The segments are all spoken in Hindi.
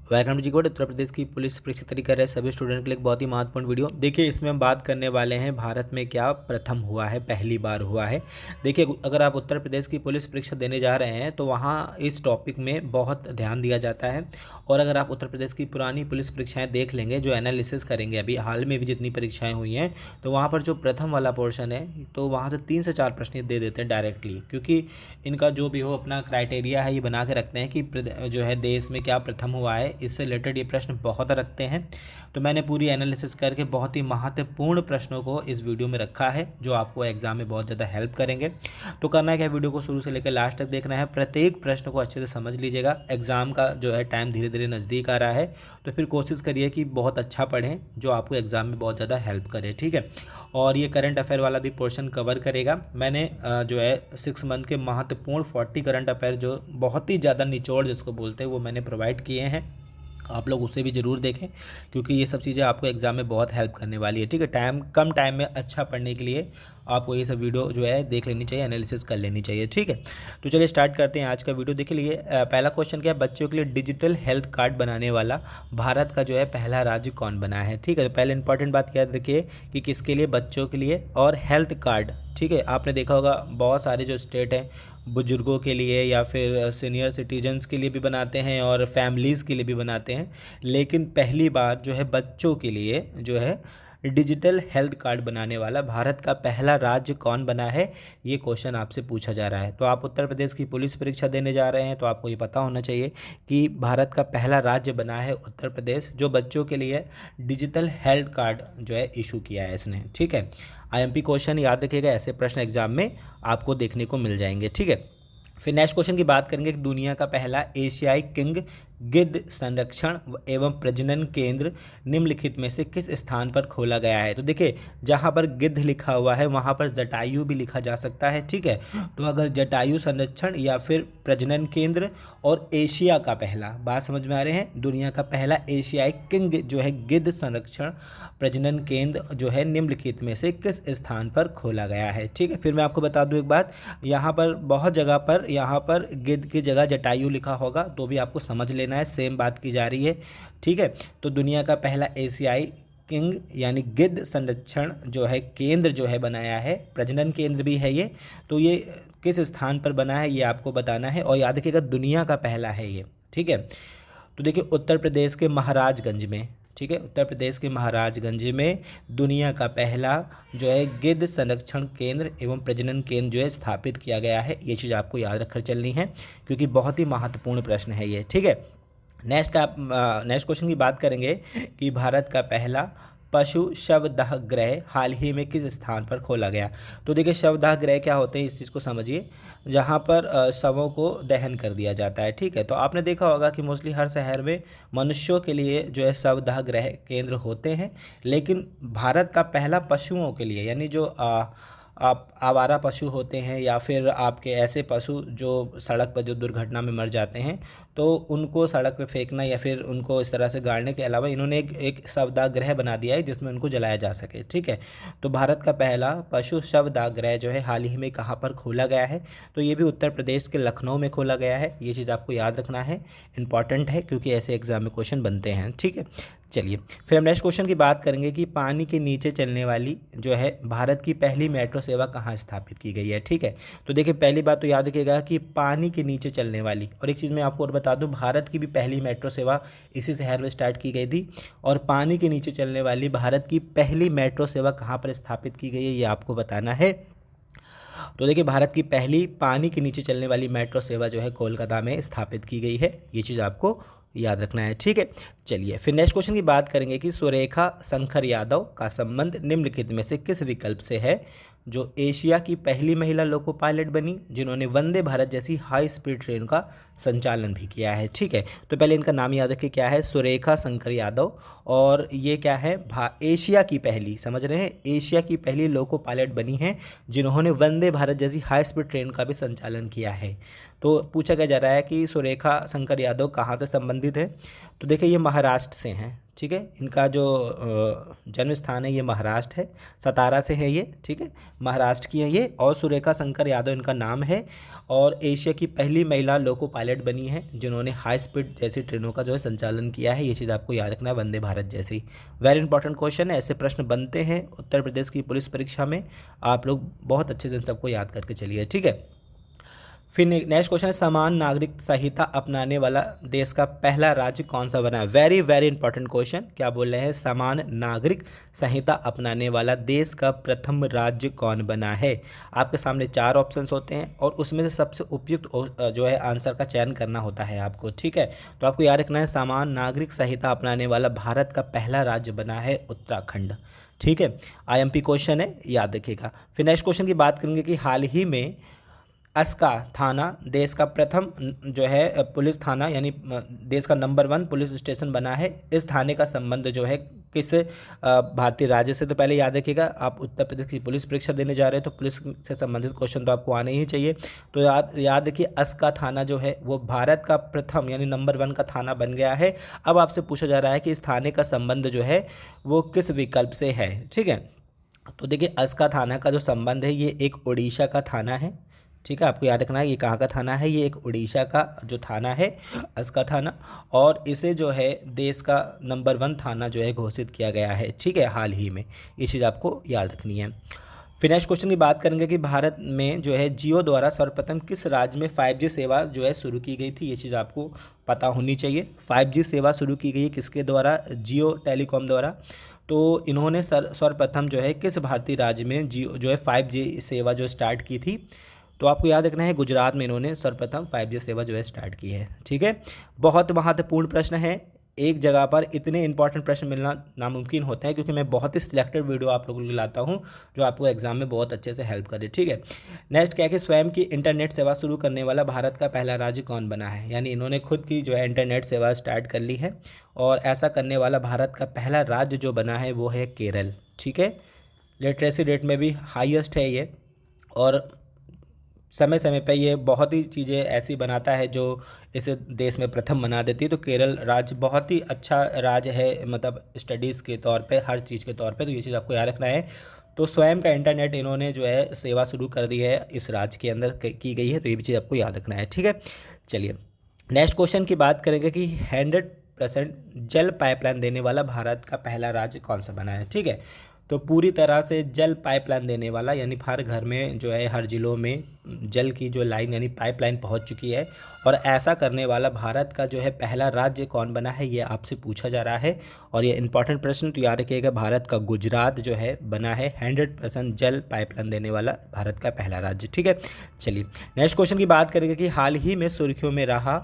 वेलकम जी कोड उत्तर प्रदेश की पुलिस परीक्षा तैयारी कर रहे सभी स्टूडेंट के लिए एक बहुत ही महत्वपूर्ण वीडियो। देखिए, इसमें हम बात करने वाले हैं भारत में क्या प्रथम हुआ है, पहली बार हुआ है। देखिए, अगर आप उत्तर प्रदेश की पुलिस परीक्षा देने जा रहे हैं तो वहाँ इस टॉपिक में बहुत ध्यान दिया जाता है। और अगर आप उत्तर प्रदेश की पुरानी पुलिस परीक्षाएँ देख लेंगे, जो एनालिसिस करेंगे अभी हाल में भी जितनी परीक्षाएँ हुई हैं, तो वहाँ पर जो प्रथम वाला पोर्शन है तो वहाँ से 3 से 4 प्रश्न दे देते हैं डायरेक्टली, क्योंकि इनका जो भी हो अपना क्राइटेरिया है ये बना के रखते हैं कि जो है देश में क्या प्रथम हुआ है, इससे रिलेटेड ये प्रश्न बहुत रखते हैं। तो मैंने पूरी एनालिसिस करके बहुत ही महत्वपूर्ण प्रश्नों को इस वीडियो में रखा है, जो आपको एग्जाम में बहुत ज़्यादा हेल्प करेंगे। तो करना है क्या, वीडियो को शुरू से लेकर लास्ट तक देखना है, प्रत्येक प्रश्न को अच्छे से समझ लीजिएगा। एग्जाम का जो है टाइम धीरे धीरे नज़दीक आ रहा है, तो फिर कोशिश करिए कि बहुत अच्छा पढ़ें, जो आपको एग्जाम में बहुत ज़्यादा हेल्प करे, ठीक है। और ये करंट अफेयर वाला भी पोर्शन कवर करेगा। मैंने जो है 6 मंथ के महत्वपूर्ण 40 करंट अफेयर, जो बहुत ही ज़्यादा निचोड़ जिसको बोलते हैं, वो मैंने प्रोवाइड किए हैं। आप लोग उसे भी ज़रूर देखें, क्योंकि ये सब चीज़ें आपको एग्जाम में बहुत हेल्प करने वाली है, ठीक है। कम टाइम में अच्छा पढ़ने के लिए आपको ये सब वीडियो जो है देख लेनी चाहिए, एनालिसिस कर लेनी चाहिए, ठीक है। तो चलिए स्टार्ट करते हैं आज का वीडियो। देखिए लिए पहला क्वेश्चन क्या है, बच्चों के लिए डिजिटल हेल्थ कार्ड बनाने वाला भारत का जो है पहला राज्य कौन बना है, ठीक है। तो पहले इंपॉर्टेंट बात याद रखिए कि किसके लिए, बच्चों के लिए, और हेल्थ कार्ड, ठीक है। आपने देखा होगा बहुत सारे जो स्टेट हैं बुजुर्गों के लिए या फिर सीनियर सिटीजन्स के लिए भी बनाते हैं और फैमिलीज़ के लिए भी बनाते हैं, लेकिन पहली बार जो है बच्चों के लिए जो है डिजिटल हेल्थ कार्ड बनाने वाला भारत का पहला राज्य कौन बना है, ये क्वेश्चन आपसे पूछा जा रहा है। तो आप उत्तर प्रदेश की पुलिस परीक्षा देने जा रहे हैं तो आपको ये पता होना चाहिए कि भारत का पहला राज्य बना है उत्तर प्रदेश, जो बच्चों के लिए डिजिटल हेल्थ कार्ड जो है इशू किया है इसने, ठीक है। आईएमपी क्वेश्चन याद रखिएगा, ऐसे प्रश्न एग्जाम में आपको देखने को मिल जाएंगे, ठीक है। फिर नेक्स्ट क्वेश्चन की बात करेंगे कि दुनिया का पहला एशियाई किंग गिद्ध संरक्षण एवं प्रजनन केंद्र निम्नलिखित में से किस स्थान पर खोला गया है। तो देखिए, जहाँ पर गिद्ध लिखा हुआ है वहाँ पर जटायु भी लिखा जा सकता है, ठीक है। तो अगर जटायु संरक्षण या फिर प्रजनन केंद्र और एशिया का पहला, बात समझ में आ रहे हैं, दुनिया का पहला एशियाई किंग जो है गिद्ध संरक्षण प्रजनन केंद्र जो है निम्नलिखित में से किस स्थान पर खोला गया है, ठीक है। फिर मैं आपको बता दूं एक बात, यहाँ पर बहुत जगह पर यहाँ पर गिद्ध की जगह जटायु लिखा होगा, तो भी आपको समझ लेना है, सेम बात की जा रही है, ठीक है। तो दुनिया का पहला एशियाई किंग यानी गिद्ध संरक्षण जो है केंद्र जो है बनाया है, प्रजनन केंद्र भी है ये, तो ये किस स्थान पर बना है ये आपको बताना है, और याद रखिएगा दुनिया का पहला है ये, ठीक है। तो देखिए उत्तर प्रदेश के महाराजगंज में, ठीक है, उत्तर प्रदेश के महाराजगंज में दुनिया का पहला जो है गिद्ध संरक्षण केंद्र एवं प्रजनन केंद्र जो है स्थापित किया गया है। ये चीज़ आपको याद रखकर चलनी है, क्योंकि बहुत ही महत्वपूर्ण प्रश्न है ये, ठीक है। नेक्स्ट क्वेश्चन की बात करेंगे कि भारत का पहला पशु शवदाह गृह हाल ही में किस स्थान पर खोला गया। तो देखिए, शवदाह गृह क्या होते हैं, इस चीज़ को समझिए, जहाँ पर शवों को दहन कर दिया जाता है, ठीक है। तो आपने देखा होगा कि मोस्टली हर शहर में मनुष्यों के लिए जो है शवदाह गृह केंद्र होते हैं, लेकिन भारत का पहला पशुओं के लिए, यानी जो आप आवारा पशु होते हैं या फिर आपके ऐसे पशु जो सड़क पर जो दुर्घटना में मर जाते हैं, तो उनको सड़क पे फेंकना या फिर उनको इस तरह से गाड़ने के अलावा इन्होंने एक शवदाह गृह बना दिया है जिसमें उनको जलाया जा सके, ठीक है। तो भारत का पहला पशु शवदाह गृह जो है हाल ही में कहाँ पर खोला गया है, तो ये भी उत्तर प्रदेश के लखनऊ में खोला गया है। ये चीज़ आपको याद रखना है, इंपॉर्टेंट है, क्योंकि ऐसे एग्जाम में क्वेश्चन बनते हैं, ठीक है। चलिए फिर हम नेक्स्ट क्वेश्चन की बात करेंगे कि पानी के नीचे चलने वाली जो है भारत की पहली मेट्रो सेवा कहाँ स्थापित की गई है, ठीक है। तो देखिए, पहली बात तो याद रखिएगा कि पानी के नीचे चलने वाली, और एक चीज़ मैं आपको और बता दूं, भारत की भी पहली मेट्रो सेवा इसी शहर में स्टार्ट की गई थी, और पानी के नीचे चलने वाली भारत की पहली मेट्रो सेवा कहाँ पर स्थापित की गई है ये आपको बताना है। तो देखिए, भारत की पहली पानी के नीचे चलने वाली मेट्रो सेवा जो है कोलकाता में स्थापित की गई है, ये चीज़ आपको याद रखना है, ठीक है। चलिए फिर नेक्स्ट क्वेश्चन की बात करेंगे कि सुरेखा शंकर यादव का संबंध निम्नलिखित में से किस विकल्प से है, जो एशिया की पहली महिला लोको पायलट बनी, जिन्होंने वंदे भारत जैसी हाई स्पीड ट्रेन का संचालन भी किया है, ठीक है। तो पहले इनका नाम याद रखिए, क्या है, सुरेखा शंकर यादव, और ये क्या है, एशिया की पहली, समझ रहे हैं, एशिया की पहली लोको पायलट बनी है जिन्होंने वंदे भारत जैसी हाई स्पीड ट्रेन का भी संचालन किया है। तो पूछा क्या जा रहा है कि सुरेखा शंकर यादव कहाँ से संबंधित है, तो देखिए ये महाराष्ट्र से हैं, ठीक है। इनका जो जन्म स्थान है ये महाराष्ट्र है, सतारा से है ये, ठीक है, महाराष्ट्र की है ये। और सुरेखा शंकर यादव इनका नाम है, और एशिया की पहली महिला लोको पायलट बनी है जिन्होंने हाई स्पीड जैसी ट्रेनों का जो है संचालन किया है। ये चीज़ आपको याद रखना है, वंदे भारत जैसी। वेरी इंपॉर्टेंट क्वेश्चन है, ऐसे प्रश्न बनते हैं उत्तर प्रदेश की पुलिस परीक्षा में, आप लोग बहुत अच्छे से इन सबको याद करके चलिए, ठीक है। फिर नेक्स्ट क्वेश्चन है, समान नागरिक संहिता अपनाने वाला देश का पहला राज्य कौन सा बना है। वेरी वेरी इंपॉर्टेंट क्वेश्चन, क्या बोल रहे हैं, समान नागरिक संहिता अपनाने वाला देश का प्रथम राज्य कौन बना है। आपके सामने 4 ऑप्शंस होते हैं और उसमें से सबसे उपयुक्त जो है आंसर का चयन करना होता है आपको, ठीक है। तो आपको याद रखना है, समान नागरिक संहिता अपनाने वाला भारत का पहला राज्य बना है उत्तराखंड, ठीक है। IMP क्वेश्चन है, याद रखिएगा। फिर नेक्स्ट क्वेश्चन की बात करेंगे कि हाल ही में अस्का थाना देश का प्रथम जो है पुलिस थाना यानी देश का नंबर 1 पुलिस स्टेशन बना है। इस थाने का संबंध जो है किस भारतीय राज्य से, तो पहले याद रखिएगा, आप उत्तर प्रदेश की पुलिस परीक्षा देने जा रहे हैं तो पुलिस से संबंधित क्वेश्चन तो आपको आने ही चाहिए। तो याद रखिए, अस्का थाना जो है वो भारत का प्रथम यानी नंबर 1 का थाना बन गया है। अब आपसे पूछा जा रहा है कि इस थाने का संबंध जो है वो किस विकल्प से है, ठीक है। तो देखिए, अस्का थाना का जो संबंध है ये एक उड़ीसा का थाना है, ठीक है। आपको याद रखना है ये कहाँ का थाना है, ये एक उड़ीसा का जो थाना है अस्का थाना, और इसे जो है देश का नंबर 1 थाना जो है घोषित किया गया है, ठीक है, हाल ही में। ये चीज़ आपको याद रखनी है। फिर नेक्स्ट क्वेश्चन की बात करेंगे कि भारत में जो है जियो द्वारा सर्वप्रथम किस राज्य में 5G सेवा जो है शुरू की गई थी। ये चीज़ आपको पता होनी चाहिए। 5G सेवा शुरू की गई है किसके द्वारा, जियो टेलीकॉम द्वारा। तो इन्होंने सर्वप्रथम जो है किस भारतीय राज्य में जियो जो है 5G सेवा जो स्टार्ट की थी, तो आपको याद रखना है गुजरात में इन्होंने सर्वप्रथम 5G सेवा जो है स्टार्ट की है, ठीक है। बहुत महत्वपूर्ण प्रश्न है, एक जगह पर इतने इंपॉर्टेंट प्रश्न मिलना नामुमकिन होता है क्योंकि मैं बहुत ही सिलेक्टेड वीडियो आप लोगों को लाता हूं जो आपको एग्जाम में बहुत अच्छे से हेल्प करे, ठीक है। नेक्स्ट क्या है कि स्वयं की इंटरनेट सेवा शुरू करने वाला भारत का पहला राज्य कौन बना है, यानी इन्होंने खुद की जो है इंटरनेट सेवा स्टार्ट कर ली है, और ऐसा करने वाला भारत का पहला राज्य जो बना है वो है केरल, ठीक है। लिटरेसी रेट में भी हाईएस्ट है ये, और समय समय पे ये बहुत ही चीज़ें ऐसी बनाता है जो इसे देश में प्रथम बना देती है। तो केरल राज्य बहुत ही अच्छा राज्य है, मतलब स्टडीज़ के तौर पे, हर चीज़ के तौर पे, तो ये चीज़ आपको याद रखना है। तो स्वयं का इंटरनेट इन्होंने जो है सेवा शुरू कर दी है, इस राज्य के अंदर की गई है, तो ये भी चीज़ आपको याद रखना है, ठीक है। चलिए नेक्स्ट क्वेश्चन की बात करेंगे कि 100% जल पाइपलाइन देने वाला भारत का पहला राज्य कौन सा बना है, ठीक है। तो पूरी तरह से जल पाइपलाइन देने वाला यानी हर घर में जो है, हर ज़िलों में जल की जो लाइन यानी पाइपलाइन पहुंच चुकी है, और ऐसा करने वाला भारत का जो है पहला राज्य कौन बना है, ये आपसे पूछा जा रहा है। और ये इंपॉर्टेंट प्रश्न, तो याद रखिएगा, भारत का गुजरात जो है बना है 100% जल पाइपलाइन देने वाला भारत का पहला राज्य, ठीक है। चलिए नेक्स्ट क्वेश्चन की बात करेंगे कि हाल ही में सुर्खियों में रहा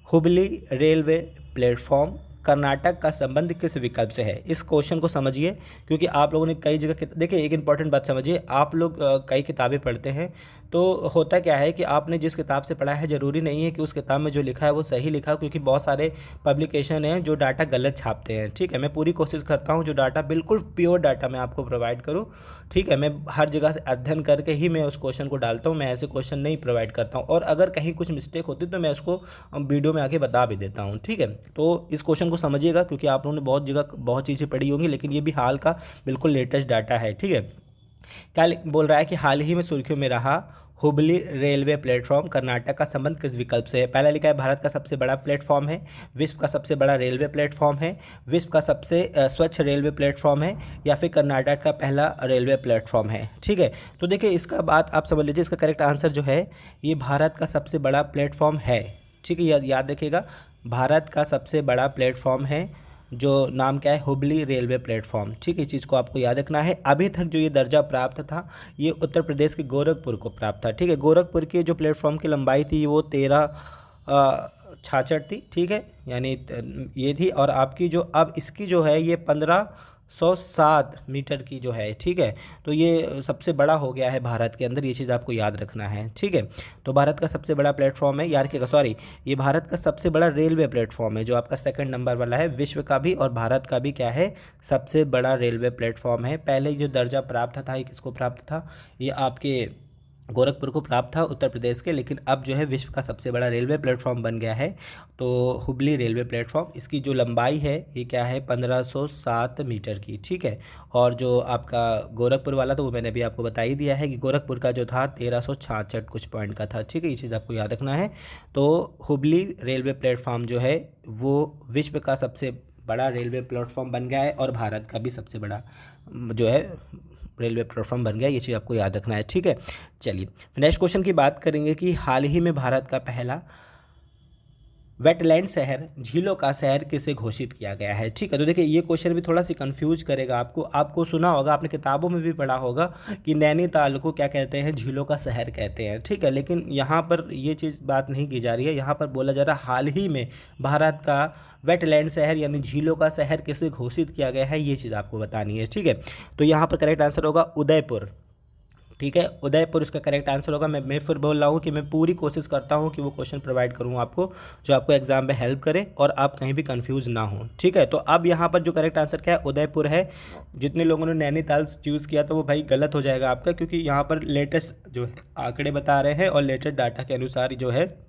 हुबली रेलवे प्लेटफॉर्म कर्नाटक का संबंध किस विकल्प से है। इस क्वेश्चन को समझिए क्योंकि आप लोगों ने कई जगह देखिए, एक इंपॉर्टेंट बात समझिए, आप लोग कई किताबें पढ़ते हैं, तो होता क्या है कि आपने जिस किताब से पढ़ा है ज़रूरी नहीं है कि उस किताब में जो लिखा है वो सही लिखा हो, क्योंकि बहुत सारे पब्लिकेशन हैं जो डाटा गलत छापते हैं, ठीक है। मैं पूरी कोशिश करता हूँ जो डाटा बिल्कुल प्योर डाटा मैं आपको प्रोवाइड करूँ, ठीक है। मैं हर जगह से अध्ययन करके ही मैं उस क्वेश्चन को डालता हूँ, मैं ऐसे क्वेश्चन नहीं प्रोवाइड करता हूँ, और अगर कहीं कुछ मिस्टेक होती तो मैं उसको वीडियो में आके बता भी देता हूँ, ठीक है। तो इस क्वेश्चन को समझिएगा क्योंकि आप लोगों ने बहुत जगह बहुत चीज़ें पढ़ी होंगी, लेकिन ये भी हाल का बिल्कुल लेटेस्ट डाटा है, ठीक है। क्या बोल रहा है कि हाल ही में सुर्खियों में रहा हुबली रेलवे प्लेटफॉर्म कर्नाटक का संबंध किस विकल्प से है। पहला लिखा है भारत का सबसे बड़ा प्लेटफॉर्म है, विश्व का सबसे बड़ा रेलवे प्लेटफॉर्म है, विश्व का सबसे स्वच्छ रेलवे प्लेटफॉर्म है, या फिर कर्नाटक का पहला रेलवे प्लेटफॉर्म है, ठीक है। तो देखिए इसका बात आप समझ लीजिए, इसका करेक्ट आंसर जो है ये भारत का सबसे बड़ा प्लेटफॉर्म है, ठीक है। याद रखिएगा, भारत का सबसे बड़ा प्लेटफॉर्म है, जो नाम क्या है, हुबली रेलवे प्लेटफॉर्म, ठीक है। इस चीज़ को आपको याद रखना है। अभी तक जो ये दर्जा प्राप्त था ये उत्तर प्रदेश के गोरखपुर को प्राप्त था, ठीक है। गोरखपुर की जो प्लेटफॉर्म की लंबाई थी वो 1366 थी, ठीक है, यानी ये थी, और आपकी जो अब इसकी जो है ये 1507 मीटर की जो है, ठीक है। तो ये सबसे बड़ा हो गया है भारत के अंदर, ये चीज़ आपको याद रखना है, ठीक है। तो भारत का सबसे बड़ा प्लेटफॉर्म है, याद रखिएगा, सॉरी, ये भारत का सबसे बड़ा रेलवे प्लेटफॉर्म है जो आपका सेकंड नंबर वाला है, विश्व का भी और भारत का भी क्या है, सबसे बड़ा रेलवे प्लेटफॉर्म है। पहले जो दर्जा प्राप्त था ये किसको प्राप्त था, ये आपके गोरखपुर को प्राप्त था उत्तर प्रदेश के, लेकिन अब जो है विश्व का सबसे बड़ा रेलवे प्लेटफॉर्म बन गया है। तो हुबली रेलवे प्लेटफॉर्म, इसकी जो लंबाई है ये क्या है 1507 मीटर की, ठीक है। और जो आपका गोरखपुर वाला तो वो मैंने अभी आपको बता ही दिया है कि गोरखपुर का जो था 1366 कुछ पॉइंट का था, ठीक है। ये चीज़ आपको याद रखना है। तो हुबली रेलवे प्लेटफॉर्म जो है वो विश्व का सबसे बड़ा रेलवे प्लेटफॉर्म बन गया है और भारत का भी सबसे बड़ा जो है रेलवे प्लेटफॉर्म बन गया। ये चीज़ आपको याद रखना है, ठीक है। चलिए नेक्स्ट क्वेश्चन की बात करेंगे कि हाल ही में भारत का पहला वेटलैंड शहर, झीलों का शहर किसे घोषित किया गया है, ठीक है। तो देखिए ये क्वेश्चन भी थोड़ा सी कंफ्यूज करेगा आपको। आपको सुना होगा, आपने किताबों में भी पढ़ा होगा कि नैनीताल को क्या कहते हैं, झीलों का शहर कहते हैं, ठीक है। लेकिन यहाँ पर ये चीज़ बात नहीं की जा रही है। यहाँ पर बोला जा रहा है हाल ही में भारत का वेटलैंड शहर यानी झीलों का शहर किसे घोषित किया गया है, ये चीज़ आपको बतानी है, ठीक है। तो यहाँ पर करेक्ट आंसर होगा उदयपुर, ठीक है। उदयपुर इसका करेक्ट आंसर होगा। मैं फिर बोल रहा हूँ कि मैं पूरी कोशिश करता हूँ कि वो क्वेश्चन प्रोवाइड करूँ आपको जो आपको एग्जाम में हेल्प करे और आप कहीं भी कंफ्यूज ना हो, ठीक है। तो अब यहाँ पर जो करेक्ट आंसर क्या है, उदयपुर है। जितने लोगों ने नैनीताल चूज़ किया तो वो भाई गलत हो जाएगा आपका, क्योंकि यहाँ पर लेटेस्ट जो आंकड़े बता रहे हैं और लेटेस्ट डाटा के अनुसार जो है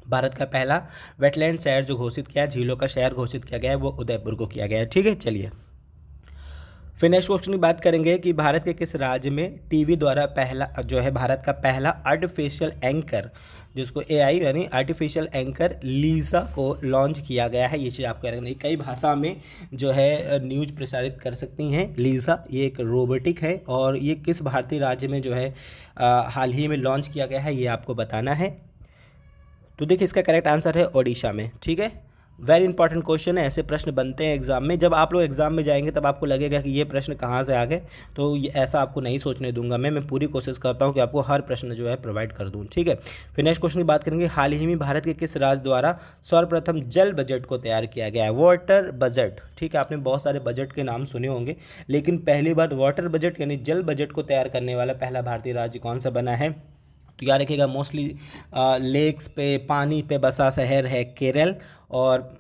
भारत का पहला वेटलैंड शहर जो घोषित किया, झीलों का शहर घोषित किया गया है, वो उदयपुर को किया गया है, ठीक है। चलिए फिर नेक्स्ट क्वेश्चन की बात करेंगे कि भारत के किस राज्य में टीवी द्वारा पहला जो है भारत का पहला आर्टिफिशियल एंकर, जिसको एआई यानी आर्टिफिशियल एंकर लीसा को लॉन्च किया गया है। ये चीज़ आपको याद रखना है। कई भाषा में जो है न्यूज प्रसारित कर सकती हैं लीसा, ये एक रोबोटिक है और ये किस भारतीय राज्य में जो है हाल ही में लॉन्च किया गया है, ये आपको बताना है। तो देखिए इसका करेक्ट आंसर है ओडिशा में, ठीक है। वेरी इंपॉर्टेंट क्वेश्चन है, ऐसे प्रश्न बनते हैं एग्जाम में। जब आप लोग एग्जाम में जाएंगे तब आपको लगेगा कि ये प्रश्न कहाँ से आ गए, तो ये ऐसा आपको नहीं सोचने दूंगा मैं पूरी कोशिश करता हूँ कि आपको हर प्रश्न जो है प्रोवाइड कर दूँ, ठीक है। फिर नेक्स्ट क्वेश्चन की बात करेंगे, हाल ही में भारत के किस राज्य द्वारा सर्वप्रथम जल बजट को तैयार किया गया है, वाटर बजट, ठीक है। आपने बहुत सारे बजट के नाम सुने होंगे, लेकिन पहली बार वाटर बजट यानी जल बजट को तैयार करने वाला पहला भारतीय राज्य कौन सा बना है, तो याद रखिएगा मोस्टली लेक्स पे, पानी पे बसा शहर है केरल, और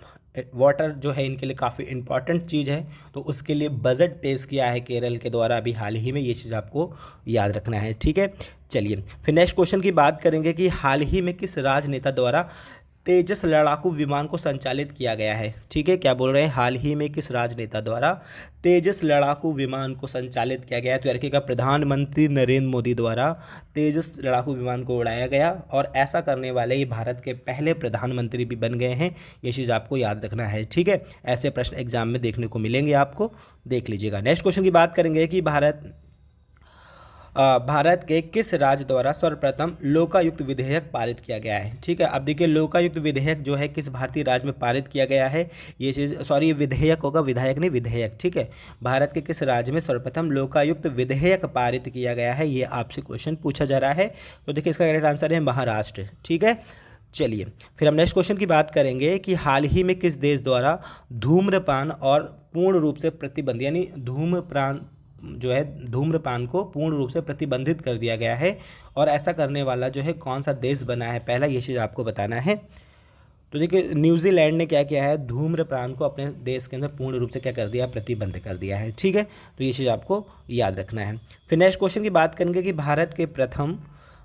वाटर जो है इनके लिए काफ़ी इंपॉर्टेंट चीज़ है, तो उसके लिए बजट पेश किया है केरल के द्वारा अभी हाल ही में। ये चीज़ आपको याद रखना है, ठीक है। चलिए फिर नेक्स्ट क्वेश्चन की बात करेंगे कि हाल ही में किस राजनेता द्वारा तेजस लड़ाकू विमान को संचालित किया गया है, ठीक है। क्या बोल रहे हैं, हाल ही में किस राजनेता द्वारा तेजस लड़ाकू विमान को संचालित किया गया है, तो याद रखिएगा प्रधानमंत्री नरेंद्र मोदी द्वारा तेजस लड़ाकू विमान को उड़ाया गया, और ऐसा करने वाले ये भारत के पहले प्रधानमंत्री भी बन गए हैं। ये चीज़ आपको याद रखना है, ठीक है। ऐसे प्रश्न एग्जाम में देखने को मिलेंगे, आपको देख लीजिएगा। नेक्स्ट क्वेश्चन की बात करेंगे कि भारत के किस राज्य द्वारा सर्वप्रथम लोकायुक्त विधेयक पारित किया गया है, ठीक है। अब देखिए लोकायुक्त विधेयक जो है किस भारतीय राज्य में पारित किया गया है, ये चीज़ सॉरी विधेयक होगा, विधायक नहीं विधेयक, ठीक है। भारत के किस राज्य में सर्वप्रथम लोकायुक्त विधेयक पारित किया गया है, ये आपसे क्वेश्चन पूछा जा रहा है। तो देखिए इसका करेक्ट आंसर है महाराष्ट्र, ठीक है। चलिए फिर हम नेक्स्ट क्वेश्चन की बात करेंगे कि हाल ही में किस देश द्वारा धूम्रपान और पूर्ण रूप से प्रतिबंध यानी धूम्रपान को पूर्ण रूप से प्रतिबंधित कर दिया गया है, और ऐसा करने वाला जो है कौन सा देश बना है पहला, ये चीज़ आपको बताना है। तो देखिए न्यूजीलैंड ने क्या किया है, धूम्रपान को अपने देश के अंदर पूर्ण रूप से क्या कर दिया, प्रतिबंध कर दिया है, ठीक है। तो ये चीज़ आपको याद रखना है। फिर नेक्स्ट क्वेश्चन की बात करेंगे कि भारत के प्रथम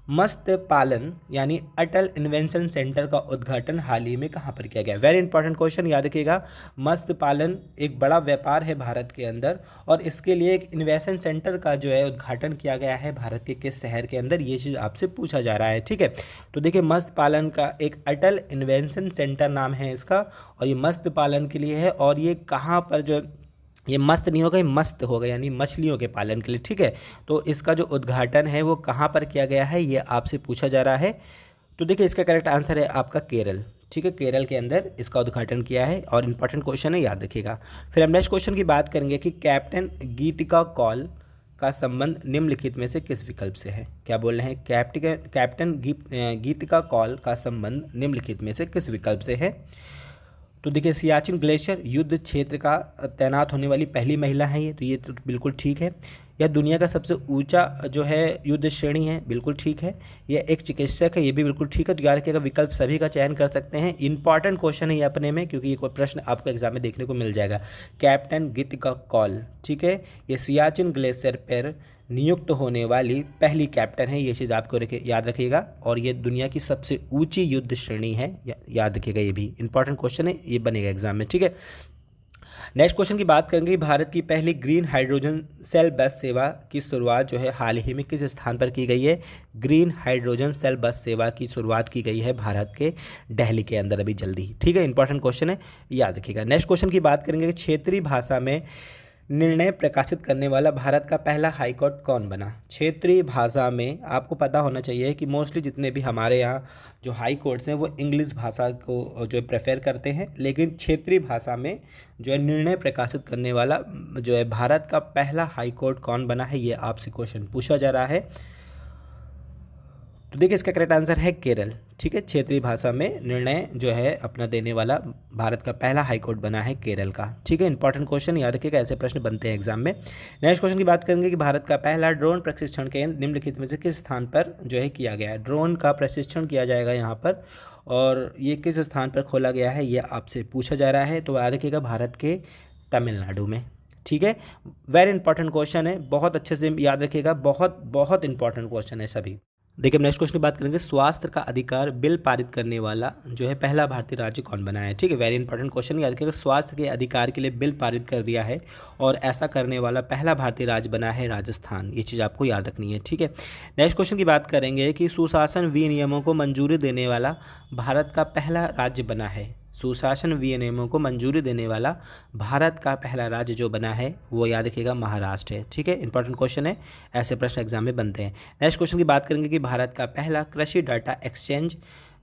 मत्स्य पालन यानी अटल इन्वेंशन सेंटर का उद्घाटन हाल ही में कहाँ पर किया गया। वेरी इंपॉर्टेंट क्वेश्चन, याद रखिएगा मत्स्य पालन एक बड़ा व्यापार है भारत के अंदर, और इसके लिए एक इन्वेंशन सेंटर का जो है उद्घाटन किया गया है भारत के किस शहर के अंदर, ये चीज़ आपसे पूछा जा रहा है, ठीक है। तो देखिए मत्स्य पालन का एक अटल इन्वेंशन सेंटर नाम है इसका, और ये मत्स्य पालन के लिए है, और ये कहाँ पर जो ये मस्त नहीं होगा, ये मस्त होगा यानी मछलियों के पालन के लिए, ठीक है। तो इसका जो उद्घाटन है वो कहाँ पर किया गया है, ये आपसे पूछा जा रहा है। तो देखिए इसका करेक्ट आंसर है आपका केरल, ठीक है। केरल के अंदर इसका उद्घाटन किया है, और इंपॉर्टेंट क्वेश्चन है, याद रखिएगा। फिर हम नेक्स्ट क्वेश्चन की बात करेंगे कि कैप्टन गीतिका कौल का संबंध निम्नलिखित में से किस विकल्प से है। क्या बोल रहे हैं, कैप्टन गीतिका कौल का संबंध निम्नलिखित में से किस विकल्प से है। तो देखिए सियाचिन ग्लेशियर युद्ध क्षेत्र का तैनात होने वाली पहली महिला है ये, तो ये तो बिल्कुल ठीक है। यह दुनिया का सबसे ऊंचा जो है युद्ध श्रेणी है, बिल्कुल ठीक है। यह एक चिकित्सक है, ये भी बिल्कुल ठीक है। तो याद रखिएगा विकल्प सभी का चयन कर सकते हैं। इंपॉर्टेंट क्वेश्चन है ये अपने में, क्योंकि ये कोई प्रश्न आपको एग्जाम में देखने को मिल जाएगा। कैप्टन गित का कॉल, ठीक है, ये सियाचिन ग्लेशियर पर नियुक्त होने वाली पहली कैप्टन है, ये चीज़ आपको याद रखिएगा। और ये दुनिया की सबसे ऊंची युद्ध श्रेणी है, याद रखिएगा, ये भी इंपॉर्टेंट क्वेश्चन है, ये बनेगा एग्जाम में, ठीक है। नेक्स्ट क्वेश्चन की बात करेंगे। भारत की पहली ग्रीन हाइड्रोजन सेल बस सेवा की शुरुआत जो है हाल ही में किस स्थान पर की गई है? ग्रीन हाइड्रोजन सेल बस सेवा की शुरुआत की गई है भारत के दिल्ली के अंदर अभी जल्दी, ठीक है। इंपॉर्टेंट क्वेश्चन है, याद रखिएगा। नेक्स्ट क्वेश्चन की बात करेंगे कि क्षेत्रीय भाषा में निर्णय प्रकाशित करने वाला भारत का पहला हाईकोर्ट कौन बना? क्षेत्रीय भाषा में आपको पता होना चाहिए कि मोस्टली जितने भी हमारे यहाँ जो हाई कोर्ट्स हैं वो इंग्लिश भाषा को जो है प्रेफर करते हैं, लेकिन क्षेत्रीय भाषा में जो है निर्णय प्रकाशित करने वाला जो है भारत का पहला हाई कोर्ट कौन बना है, ये आपसे क्वेश्चन पूछा जा रहा है। तो देखिए इसका करेक्ट आंसर है केरल, ठीक है। क्षेत्रीय भाषा में निर्णय जो है अपना देने वाला भारत का पहला हाईकोर्ट बना है केरल का, ठीक है। इंपॉर्टेंट क्वेश्चन, याद रखिएगा, ऐसे प्रश्न बनते हैं एग्जाम में। नेक्स्ट क्वेश्चन की बात करेंगे कि भारत का पहला ड्रोन प्रशिक्षण केंद्र निम्नलिखित में से किस स्थान पर जो है किया गया है? ड्रोन का प्रशिक्षण किया जाएगा यहाँ पर, और ये किस स्थान पर खोला गया है ये आपसे पूछा जा रहा है। तो याद रखिएगा भारत के तमिलनाडु में, ठीक है। वेरी इंपॉर्टेंट क्वेश्चन है, बहुत अच्छे से याद रखिएगा, बहुत बहुत इंपॉर्टेंट क्वेश्चन है सभी। देखिए नेक्स्ट क्वेश्चन की बात करेंगे। स्वास्थ्य का अधिकार बिल पारित करने वाला जो है पहला भारतीय राज्य कौन बना है? ठीक है, वेरी इंपॉर्टेंट क्वेश्चन, याद रखिएगा। स्वास्थ्य के अधिकार के लिए बिल पारित कर दिया है और ऐसा करने वाला पहला भारतीय राज्य बना है राजस्थान, ये चीज़ आपको याद रखनी है, ठीक है। नेक्स्ट क्वेश्चन की बात करेंगे कि सुशासन विनियमों को मंजूरी देने वाला भारत का पहला राज्य बना है। सुशासन विनियमों को मंजूरी देने वाला भारत का पहला राज्य जो बना है वो याद रखिएगा महाराष्ट्र है, ठीक है। इंपॉर्टेंट क्वेश्चन है, ऐसे प्रश्न एग्जाम में बनते हैं। नेक्स्ट क्वेश्चन की बात करेंगे कि भारत का पहला कृषि डाटा एक्सचेंज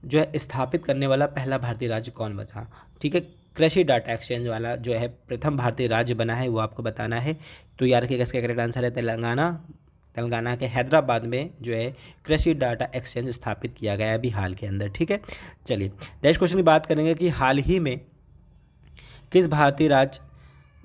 जो है स्थापित करने वाला पहला भारतीय राज्य कौन बना? ठीक है, कृषि डाटा एक्सचेंज वाला जो है प्रथम भारतीय राज्य बना है वो आपको बताना है। तो याद रखिएगा इसका करेक्ट आंसर है तेलंगाना के हैदराबाद में जो है कृषि डाटा एक्सचेंज स्थापित किया गया है अभी हाल के अंदर, ठीक है। चलिए नेक्स्ट क्वेश्चन की बात करेंगे कि हाल ही में किस भारतीय राज्य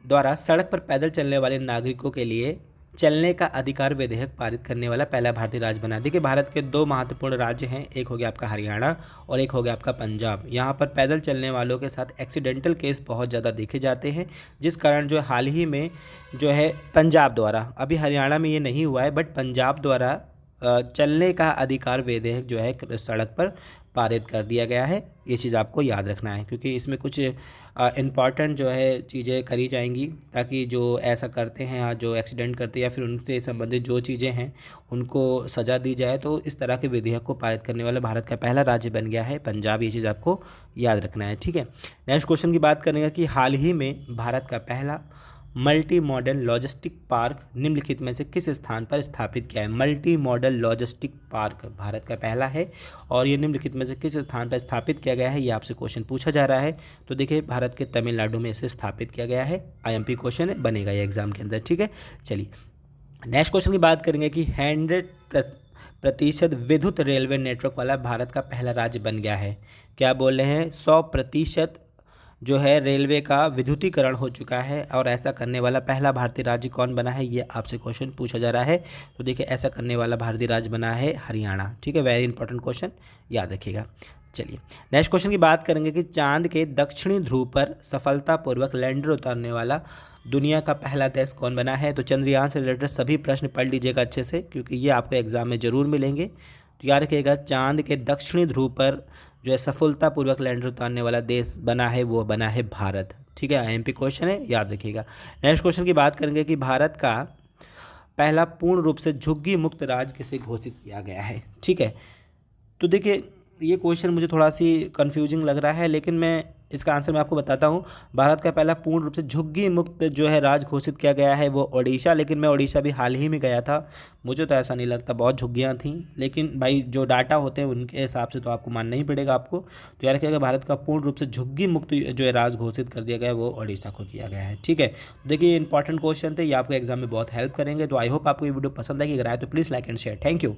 द्वारा सड़क पर पैदल चलने वाले नागरिकों के लिए चलने का अधिकार विधेयक पारित करने वाला पहला भारतीय राज्य बना? देखिए भारत के दो महत्वपूर्ण राज्य हैं, एक हो गया आपका हरियाणा और एक हो गया आपका पंजाब। यहाँ पर पैदल चलने वालों के साथ एक्सीडेंटल केस बहुत ज़्यादा देखे जाते हैं, जिस कारण जो हाल ही में जो है पंजाब द्वारा, अभी हरियाणा में ये नहीं हुआ है बट पंजाब द्वारा चलने का अधिकार विधेयक जो है सड़क पर पारित कर दिया गया है। ये चीज़ आपको याद रखना है, क्योंकि इसमें कुछ इम्पॉर्टेंट जो है चीज़ें करी जाएंगी ताकि जो ऐसा करते हैं या जो एक्सीडेंट करते हैं या फिर उनसे संबंधित जो चीज़ें हैं उनको सज़ा दी जाए। तो इस तरह के विधेयक को पारित करने वाला भारत का पहला राज्य बन गया है पंजाब, ये चीज़ आपको याद रखना है, ठीक है। नेक्स्ट क्वेश्चन की बात करेंगे कि हाल ही में भारत का पहला मल्टी मॉडल लॉजिस्टिक पार्क निम्नलिखित में से किस स्थान पर स्थापित किया है? Multi modal logistic park Bharat का पहला है और ये निम्नलिखित में से किस स्थान पर स्थापित किया गया है, ये आपसे क्वेश्चन पूछा जा रहा है। तो देखिए भारत के तमिलनाडु में इसे स्थापित किया गया है। आईएमपी क्वेश्चन बनेगा ये एग्जाम के अंदर, ठीक है। चलिए नेक्स्ट क्वेश्चन की बात करेंगे कि 100% विद्युत रेलवे नेटवर्क वाला भारत का पहला राज्य बन गया है। क्या बोल रहे हैं? 100% जो है रेलवे का विद्युतीकरण हो चुका है और ऐसा करने वाला पहला भारतीय राज्य कौन बना है, ये आपसे क्वेश्चन पूछा जा रहा है। तो देखिए ऐसा करने वाला भारतीय राज्य बना है हरियाणा, ठीक है। वेरी इंपॉर्टेंट क्वेश्चन, याद रखिएगा। चलिए नेक्स्ट क्वेश्चन की बात करेंगे कि चांद के दक्षिणी ध्रुव पर सफलतापूर्वक लैंडर उतारने वाला दुनिया का पहला देश कौन बना है? तो चंद्रयान से रिलेटेड सभी प्रश्न पढ़ लीजिएगा अच्छे से, क्योंकि ये आपको एग्जाम में जरूर मिलेंगे। तो याद रखिएगा चांद के दक्षिणी ध्रुव पर जो है सफलतापूर्वक लैंडर उतारने वाला देश बना है वो बना है भारत, ठीक है। आईएमपी क्वेश्चन है, याद रखिएगा। नेक्स्ट क्वेश्चन की बात करेंगे कि भारत का पहला पूर्ण रूप से झुग्गी मुक्त राज्य किसे घोषित किया गया है, ठीक है। तो देखिए ये क्वेश्चन मुझे थोड़ा सी कंफ्यूजिंग लग रहा है, लेकिन मैं इसका आंसर मैं आपको बताता हूँ। भारत का पहला पूर्ण रूप से झुग्गी मुक्त जो है राज्य घोषित किया गया है वो ओडिशा, लेकिन मैं ओडिशा भी हाल ही में गया था, मुझे तो ऐसा नहीं लगता, बहुत झुग्गियाँ थीं, लेकिन भाई जो डाटा होते हैं उनके हिसाब से तो आपको मानना ही पड़ेगा आपको। तो याद रखिएगा भारत का पूर्ण रूप से झुग्गी मुक्त जो है राज्य घोषित कर दिया गया है वो ओडिशा को किया गया है, ठीक है। देखिए ये इंपॉर्टेंट क्वेश्चन थे, ये आपको एग्जाम में बहुत हेल्प करेंगे। तो आई होप आपको ये वीडियो पसंद आएगी, अगर आए तो please like and share. Thank you.